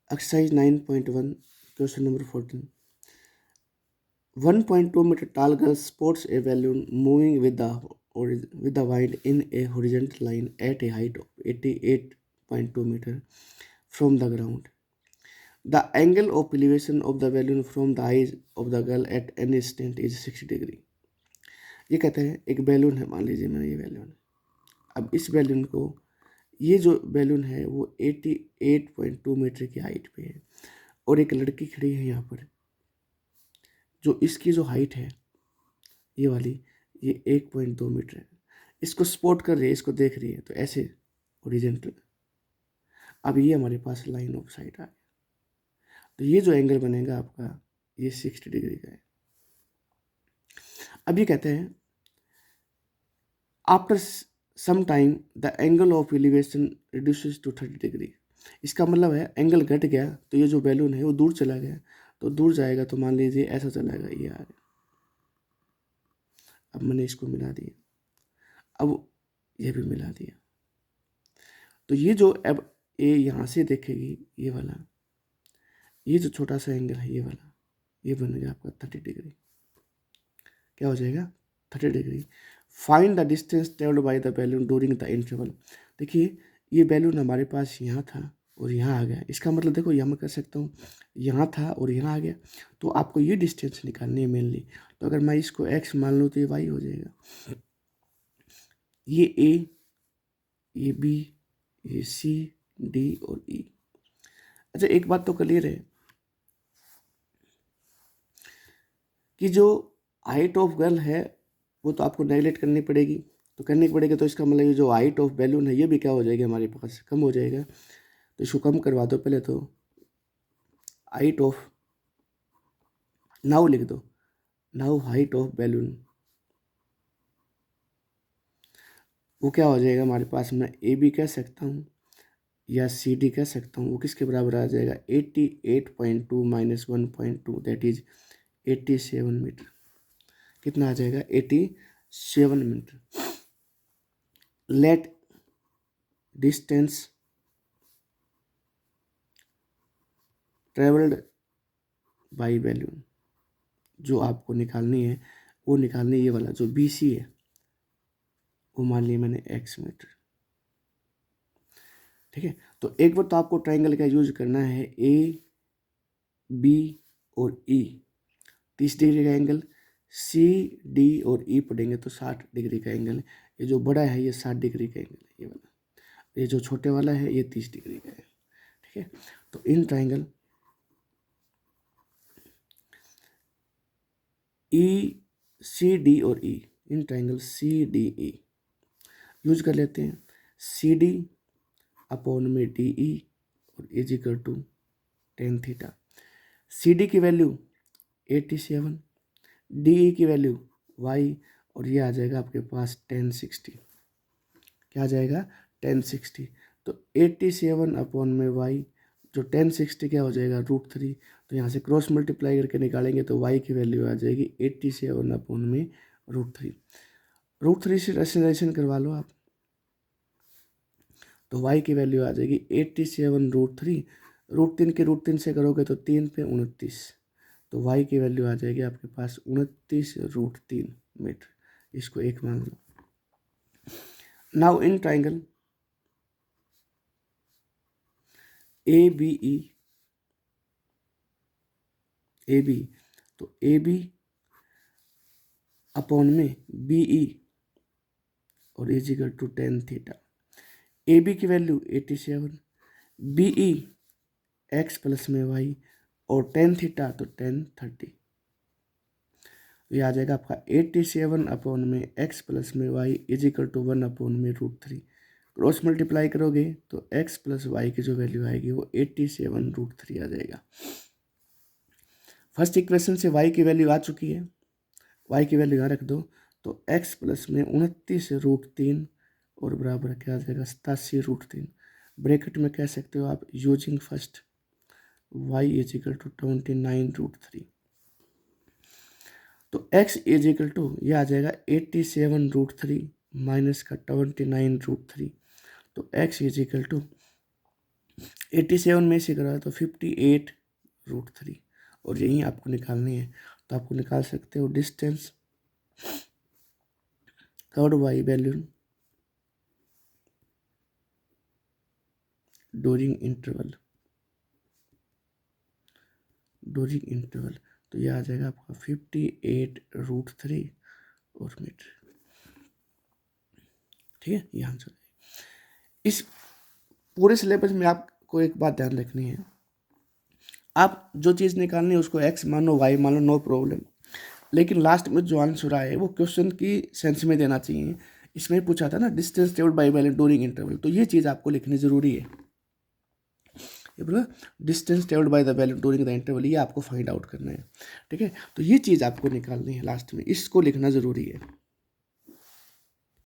Exercise 9.1, question number 14. 1.2 meter tall girl spots a balloon moving with the wind in a horizontal line at a height of 88.2 meter from the ground. The angle of elevation of the balloon from the eyes of the girl at any instant is 60 degree. ये कहते हैं एक balloon है, मान लीजिए मैंने ये balloon है। अब इस बैलून को, ये जो बैलून है वो 88.2 मीटर की हाइट पे है और एक लड़की खड़ी है यहाँ पर, जो इसकी जो हाइट है ये वाली, ये 1.2 मीटर है। इसको स्पॉट कर रही है, इसको देख रही है, तो ऐसे हॉरिजॉन्टल। अब ये हमारे पास लाइन ऑफ साइट आ गया, तो ये जो एंगल बनेगा आपका ये 60 डिग्री का है। अब ये कहते हैं after some time the angle of elevation reduces to 30 degree. इसका मतलब है एंगल घट गया तो ये जो बैलून है वो दूर चला गया, तो दूर जाएगा तो मान लीजिए ऐसा चलाएगा, ये आ गया। अब मैंने इसको मिला दिया, अब ये भी मिला दिया, तो ये जो अब ये यहाँ से देखेगी ये वाला, ये जो छोटा सा एंगल है ये वाला, ये बनेगा आपका 30 डिग्री। क्या हो जाएगा? 30 degree. Find the distance travelled by the balloon during the interval. देखिए ये बैलून हमारे पास यहाँ था और यहाँ आ गया, इसका मतलब देखो यहाँ मैं कर सकता हूँ, यहाँ था और यहाँ आ गया, तो आपको ये डिस्टेंस निकालनी है मेनली। तो अगर मैं इसको x मान लूँ तो ये y हो जाएगा, ये a, ये b, ये c, d और e। अच्छा एक बात तो क्लियर है कि जो हाइट ऑफ गर्ल है वो तो आपको नेगलेक्ट करनी पड़ेगी, तो करनी पड़ेगी, तो इसका मतलब ये जो हाइट ऑफ बैलून है ये भी क्या हो जाएगी हमारे पास, कम हो जाएगा। तो इसको कम करवा दो पहले, तो हाइट ऑफ, नाउ लिख दो, नाउ हाइट ऑफ बैलून, वो क्या हो जाएगा हमारे पास, मैं ए बी कह सकता हूँ या सी डी कह सकता हूँ, वो किसके बराबर आ जाएगा, 88.2 माइनस 1.2 दैट इज 87 मीटर। कितना आ जाएगा? 87 metre. Let distance travelled by balloon, जो आपको निकालनी है वो निकालनी है, ये वाला जो बी सी है वो मान लिया मैंने x मीटर। ठीक है, तो एक बार तो आपको ट्राइंगल का यूज करना है, ए बी और ई 30 डिग्री का एंगल, सी डी और ई पढ़ेंगे तो 60 डिग्री का एंगल है। ये जो बड़ा है ये 60 डिग्री का एंगल है, ये वाला। ये जो छोटे वाला है ये 30 डिग्री का है। ठीक है, तो in triangle E C D और E, in triangle C D E use कर लेते हैं। सी डी अपॉन में डी ई और is equal to tan theta. C D की वैल्यू 87, डी ई की वैल्यू y, और ये आ जाएगा आपके पास 1060। क्या आ जाएगा? 1060। तो 87 अपॉन में y, जो 1060 क्या हो जाएगा? √3। तो यहाँ से क्रॉस मल्टीप्लाई करके निकालेंगे तो y की वैल्यू आ जाएगी 87 अपॉन में √3। √3 से रेशनलाइजेशन करवा लो आप, तो y की वैल्यू आ जाएगी 87 √3। √3 के √3 से करोगे तो 3 पे 29, तो y की वैल्यू आ जाएगी आपके पास 29√3 मीटर। इसको एक मान लो। Now in triangle A B E, A B, तो ए बी अपॉन में बी ई और is equal to 10 theta. A B की value 87, B E X plus में वाई और 10 थीटा तो 1030। ये आ जाएगा आपका 87 अपॉन में x प्लस में y is equal to 1 upon में √3। क्रॉस मल्टीप्लाई करोगे तो x प्लस वाई की जो वैल्यू आएगी वो 87 √3 आ जाएगा। फर्स्ट इक्वेशन से y की वैल्यू आ चुकी है, y की वैल्यू यहाँ रख दो, तो x प्लस में 29√3 और बराबर क्या आ जाएगा? 87√3। ब्रैकेट में कह सकते हो आप using first y is equal to 29√3। तो x इज इक्वल टू ये आ जाएगा 87√3 माइनस का 29√3, तो x इज इक्वल टू 87 में से करा तो 58√3 और यही आपको निकालनी है। तो आपको निकाल सकते हो distance covered by balloon during interval. तो ये आ जाएगा आपका 58√3 और मीटर। ठीक है, ये आंसर है। इस पूरे सिलेबस में आपको एक बात ध्यान रखनी है, आप जो चीज़ निकालनी है उसको एक्स मानो वाई मानो, नो प्रॉब्लम, लेकिन लास्ट में जो आंसर आए वो क्वेश्चन की सेंस में देना चाहिए। इसमें पूछा था ना distance travelled by balloon during interval, तो ये चीज़ आपको लिखनी ज़रूरी है। ये बोला distance travelled by the balloon during the interval, ये आपको फाइंड आउट करना है। ठीक है, तो ये चीज़ आपको निकालनी है लास्ट में, इसको लिखना ज़रूरी है।